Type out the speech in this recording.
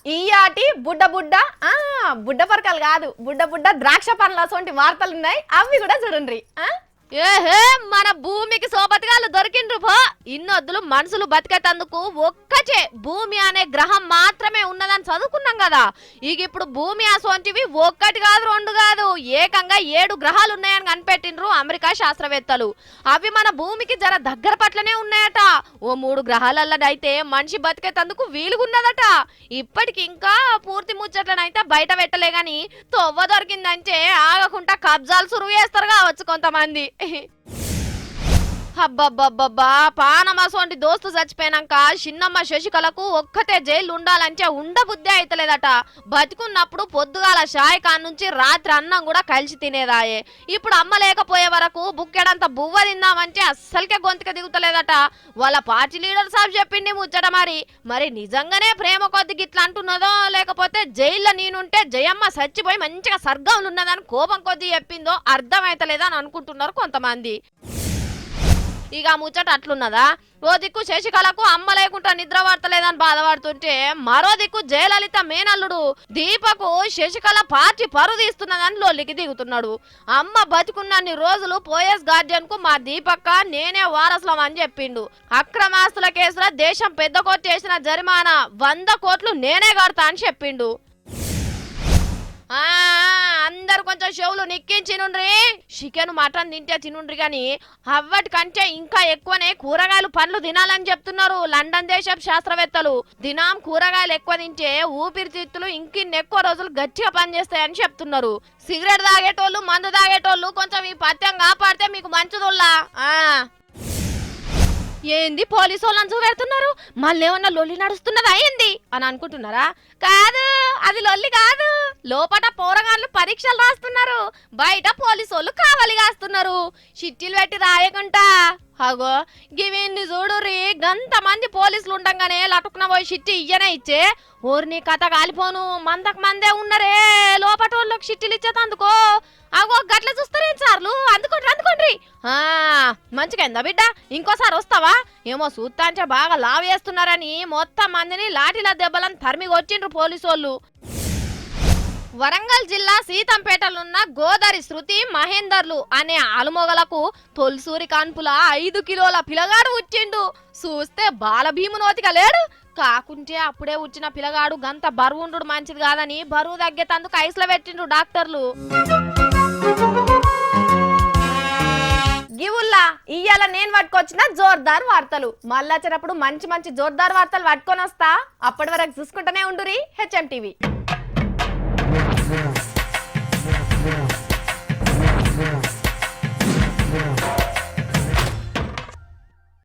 ఈయాటి బుడ్డ బుడ్డ బుడ్డ పరకలు కాదు, బుడ్డ బుడ్డ ద్రాక్ష పండ్ల అసొంటి వార్తలు ఉన్నాయి, అవి కూడా చూడండి. ఏహే మన భూమికి సోబతిగాళ్ళు దొరికిండ్రు పో. ఇన్నొద్దులు మనుషులు బతికేటందుకు ఒక్కచే భూమి అనే గ్రహం మాత్రమే ఉన్నదని చదువుకున్నాం కదా. ఇక ఇప్పుడు భూమి అసొంటివి ఒక్కటి కాదు రెండు కాదు ఏకంగా 7 గ్రహాలు ఉన్నాయని కనిపెట్టిండ్రు అమెరికా శాస్త్రవేత్తలు. అవి మన భూమికి జర దగ్గర పట్లనే ఉన్నాయట. ఓ 3 గ్రహాలల్లనైతే మనిషి బతికేటందుకు వీలుగున్నదట. ఇప్పటికి ఇంకా పూర్తి ముచ్చట్లనైతే బయట పెట్టలే గాని తొవ్వ దొరికిందంటే ఆగకుండా కబ్జాలు సురువు చేస్తారు కావచ్చు కొంతమంది. అబ్బబ్బబ్బబ్బా పానమాసోంటి దోస్తు చచ్చిపోయినాక చిన్నమ్మ శశికళకు ఒక్కతే జైలు ఉండాలంటే ఉండబుద్ధి అయితలేదట. బతికున్నప్పుడు పొద్దుగాల షాయి కాన్నుంచి రాత్రి అన్నం కూడా కలిసి తినేదాయే. ఇప్పుడు అమ్మ లేకపోయే వరకు బుక్కెడంత బువ్వ తిందామంటే అస్సలకే గొంతుక దిగుతలేదట. వాళ్ళ పార్టీ లీడర్ సాబ్ చెప్పింది ముచ్చట. మరి నిజంగానే ప్రేమ కొద్ది గిట్లా అంటున్నదో లేకపోతే జైల్లో నేనుంటే జయమ్మ చచ్చిపోయి మంచిగా స్వర్గంలో ఉన్నదని కోపం కొద్ది చెప్పిందో అర్థమైతలేదా అని అనుకుంటున్నారు కొంతమంది. ఇక ముచ్చట అట్లున్నదా? ఓ దిక్కు శశికళకు అమ్మ లేకుండా నిద్ర పడతలేదని బాధపడుతుంటే మరో దిక్కు జయలలిత మేనల్లుడు దీపకు శశికళ పార్టీ పరువు తీస్తున్నదని లొల్లికి దిగుతున్నాడు. అమ్మ బతికున్నన్ని రోజులు పోయస్ గార్డియన్ కు మా దీపక్క నేనే వారసులం అని చెప్పిండు. అక్రమాస్తుల కేసులో దేశం పెద్ద కోర్టు చేసిన జరిమానా 100 కోట్లు నేనే కడతా అని చెప్పిండు. అందరు కొంచెం షోలు నిక్కించినుండ్రి. చికెన్ మటన్ తింటే తినుండ్రి గాని అవ్వటి కంటే ఇంకా ఎక్కువనే కూరగాయలు పండ్లు తినాలని చెప్తున్నారు లండన్ దేశపు శాస్త్రవేత్తలు. దినం కూరగాయలు ఎక్కువ తింటే ఊపిరితిత్తులు ఇంకిన్నెక్కువ రోజులు గట్టిగా పనిచేస్తాయని చెప్తున్నారు. సిగరెట్ తాగేటోళ్ళు మందు తాగేటోళ్ళు కొంచెం ఈ పత్యం కాపాడితే మీకు మంచిదోళ్ళ. ఏంది పోలీసు వాళ్ళని చూపెడుతున్నారు, మళ్ళీ ఏమన్నా లొల్లి నడుస్తున్నదా ఏంది అని అనుకుంటున్నారా? కాదు, అది లొల్లి కాదు. లోపట పోరగాళ్ళు పరీక్షలు రాస్తున్నారు, బయట పోలీసు వాళ్ళు కావాలి కాస్తున్నారు. చిట్టీలు పెట్టి రాయకుంటా అగో గివింది చూడుర్రి. గంత మంది పోలీసులు ఉండగానే లటుకున పోయి చిట్టి ఇయ్యనే ఇచ్చే ఊరిని కథ కాలిపోను. మందకు మందే ఉన్నరే లోపట వాళ్ళకి చిట్టీలు ఇచ్చేతందుకో. అగో గట్ల చూస్తారేం సార్లు? అందుకోండి అందుకోండి. మంచిగా అయిందా బిడ్డ, ఇంకోసారి వస్తావా? ఏమో సూత్తాంచే బాగా లావ్ చేస్తున్నారని మొత్తం మందిని లాఠీల దెబ్బలను తరిమి కొట్టిండ్రు పోలీసు వాళ్ళు. వరంగల్ జిల్లా సీతంపేటలున్న గోదారి శృతి మహేందర్లు అనే ఆలుమొగలకు తొలిసూరి కాన్పుల 5 కిలోల పిలగాడు ఉచ్చిండు. చూస్తే బాలభీము నోతిగా లేడు. కాకుంటే అప్పుడే ఉచ్చిన పిలగాడు గంత బరువుండు మంచిది కాదని బరువు తగ్గేతందుకు ఐస్లో పెట్టిండ్రు డాక్టర్లు. గివుల్లా ఇయ్యాల నేను పట్టుకొచ్చిన జోర్దార్ వార్తలు. మళ్ళీ వచ్చేటప్పుడు మంచి మంచి జోర్దార్ వార్తలు పట్టుకొని వస్తా. అప్పటి వరకు చూసుకుంటూనే ఉండురి హెచ్ఎం టీవీ.